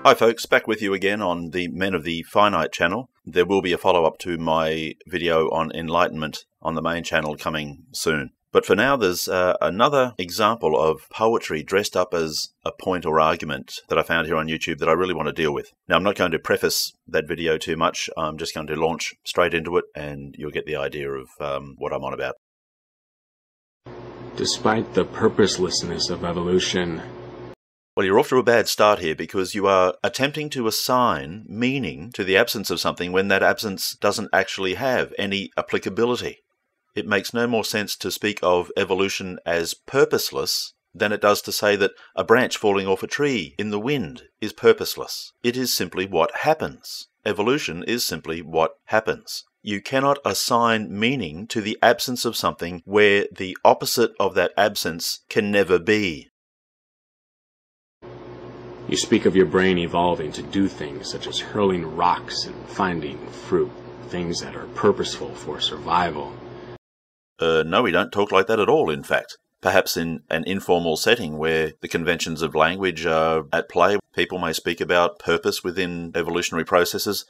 Hi folks, back with you again on the Men of the Finite channel. There will be a follow-up to my video on enlightenment on the main channel coming soon. But for now, there's another example of poetry dressed up as a point or argument that I found here on YouTube that I really want to deal with. Now, I'm not going to preface that video too much. I'm just going to launch straight into it and you'll get the idea of what I'm on about. Despite the purposelessness of evolution. Well, you're off to a bad start here because you are attempting to assign meaning to the absence of something when that absence doesn't actually have any applicability. It makes no more sense to speak of evolution as purposeless than it does to say that a branch falling off a tree in the wind is purposeless. It is simply what happens. Evolution is simply what happens. You cannot assign meaning to the absence of something where the opposite of that absence can never be. You speak of your brain evolving to do things such as hurling rocks and finding fruit, things that are purposeful for survival. No, we don't talk like that at all, in fact. Perhaps in an informal setting where the conventions of language are at play, people may speak about purpose within evolutionary processes,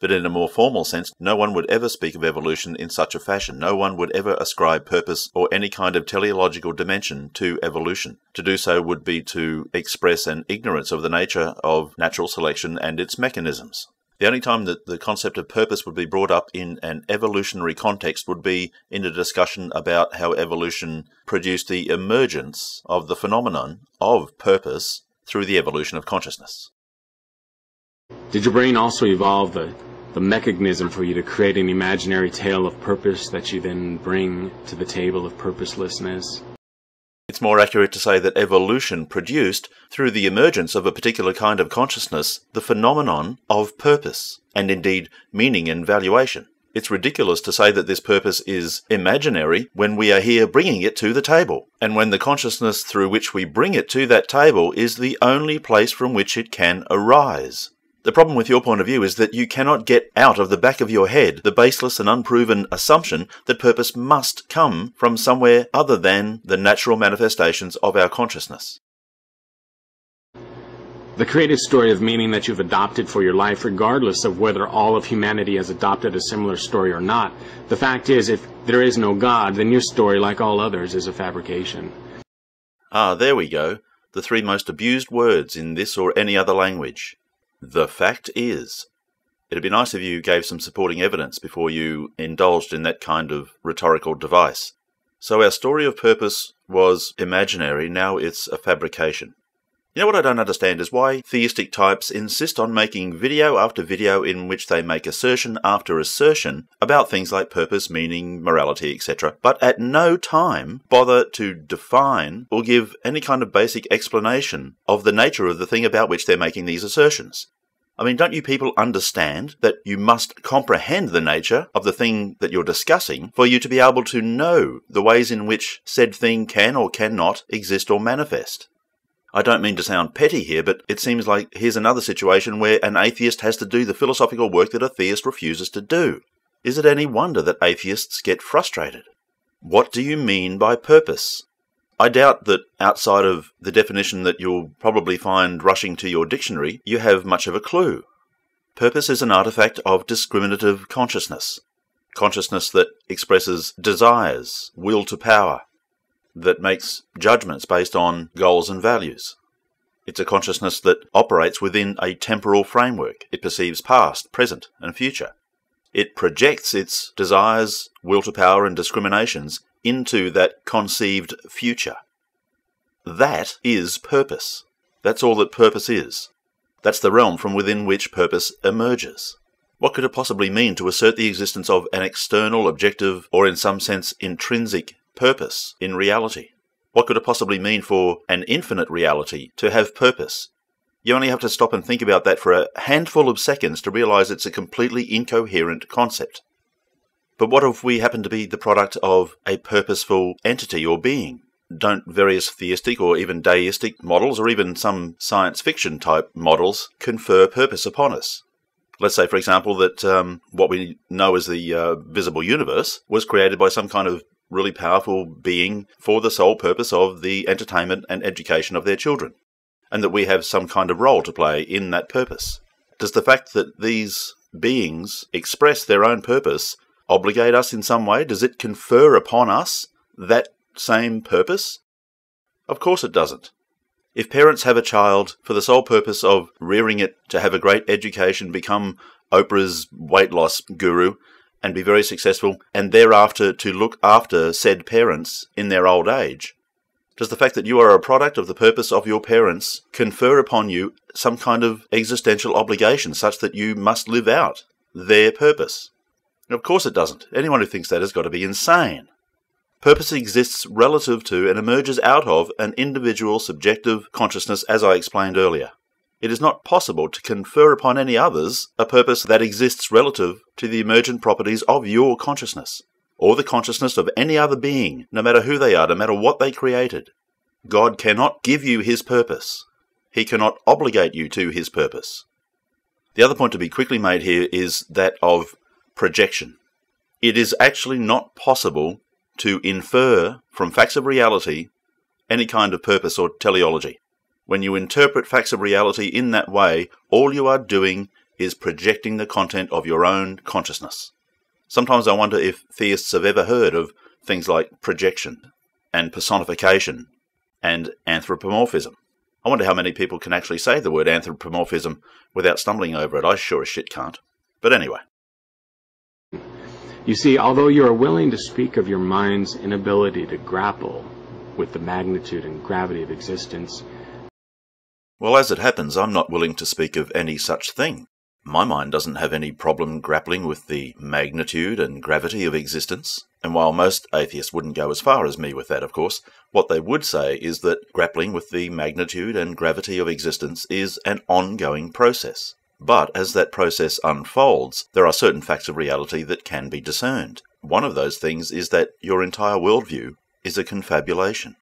but in a more formal sense, no one would ever speak of evolution in such a fashion. No one would ever ascribe purpose or any kind of teleological dimension to evolution. To do so would be to express an ignorance of the nature of natural selection and its mechanisms. The only time that the concept of purpose would be brought up in an evolutionary context would be in a discussion about how evolution produced the emergence of the phenomenon of purpose through the evolution of consciousness. Did your brain also evolve the mechanism for you to create an imaginary tale of purpose that you then bring to the table of purposelessness? It's more accurate to say that evolution produced, through the emergence of a particular kind of consciousness, the phenomenon of purpose, and indeed meaning and valuation. It's ridiculous to say that this purpose is imaginary when we are here bringing it to the table, and when the consciousness through which we bring it to that table is the only place from which it can arise. The problem with your point of view is that you cannot get out of the back of your head the baseless and unproven assumption that purpose must come from somewhere other than the natural manifestations of our consciousness. The creative story of meaning that you've adopted for your life, regardless of whether all of humanity has adopted a similar story or not, the fact is, if there is no God, then your story, like all others, is a fabrication. Ah, there we go. The three most abused words in this or any other language. The fact is. It'd be nice if you gave some supporting evidence before you indulged in that kind of rhetorical device. So our story of purpose was imaginary, now it's a fabrication. You know what I don't understand is why theistic types insist on making video after video in which they make assertion after assertion about things like purpose, meaning, morality, etc., but at no time bother to define or give any kind of basic explanation of the nature of the thing about which they're making these assertions. I mean, don't you people understand that you must comprehend the nature of the thing that you're discussing for you to be able to know the ways in which said thing can or cannot exist or manifest? I don't mean to sound petty here, but it seems like here's another situation where an atheist has to do the philosophical work that a theist refuses to do. Is it any wonder that atheists get frustrated? What do you mean by purpose? I doubt that outside of the definition that you'll probably find rushing to your dictionary, you have much of a clue. Purpose is an artifact of discriminative consciousness. Consciousness that expresses desires, will to power, that makes judgments based on goals and values. It's a consciousness that operates within a temporal framework. It perceives past, present, and future. It projects its desires, will to power, and discriminations into that conceived future. That is purpose. That's all that purpose is. That's the realm from within which purpose emerges. What could it possibly mean to assert the existence of an external, objective, or in some sense intrinsic purpose in reality? What could it possibly mean for an infinite reality to have purpose? You only have to stop and think about that for a handful of seconds to realize it's a completely incoherent concept. But what if we happen to be the product of a purposeful entity or being? Don't various theistic or even deistic models, or even some science fiction type models, confer purpose upon us? Let's say, for example, that what we know as the visible universe was created by some kind of really powerful being for the sole purpose of the entertainment and education of their children. and that we have some kind of role to play in that purpose. Does the fact that these beings express their own purpose obligate us in some way? Does it confer upon us that same purpose? Of course it doesn't. If parents have a child for the sole purpose of rearing it to have a great education, become Oprah's weight loss guru, and be very successful, and thereafter to look after said parents in their old age, does the fact that you are a product of the purpose of your parents confer upon you some kind of existential obligation such that you must live out their purpose? Of course it doesn't. Anyone who thinks that has got to be insane. Purpose exists relative to and emerges out of an individual subjective consciousness, as I explained earlier. It is not possible to confer upon any others a purpose that exists relative to the emergent properties of your consciousness, or the consciousness of any other being, no matter who they are, no matter what they created. God cannot give you his purpose. He cannot obligate you to his purpose. The other point to be quickly made here is that of projection. It is actually not possible to infer from facts of reality any kind of purpose or teleology. When you interpret facts of reality in that way, all you are doing is projecting the content of your own consciousness. Sometimes I wonder if theists have ever heard of things like projection and personification and anthropomorphism. I wonder how many people can actually say the word anthropomorphism without stumbling over it. I sure as shit can't. But anyway. You see, although you are willing to speak of your mind's inability to grapple with the magnitude and gravity of existence, well, as it happens, I'm not willing to speak of any such thing. My mind doesn't have any problem grappling with the magnitude and gravity of existence. And while most atheists wouldn't go as far as me with that, of course, what they would say is that grappling with the magnitude and gravity of existence is an ongoing process. But as that process unfolds, there are certain facts of reality that can be discerned. One of those things is that your entire worldview is a confabulation.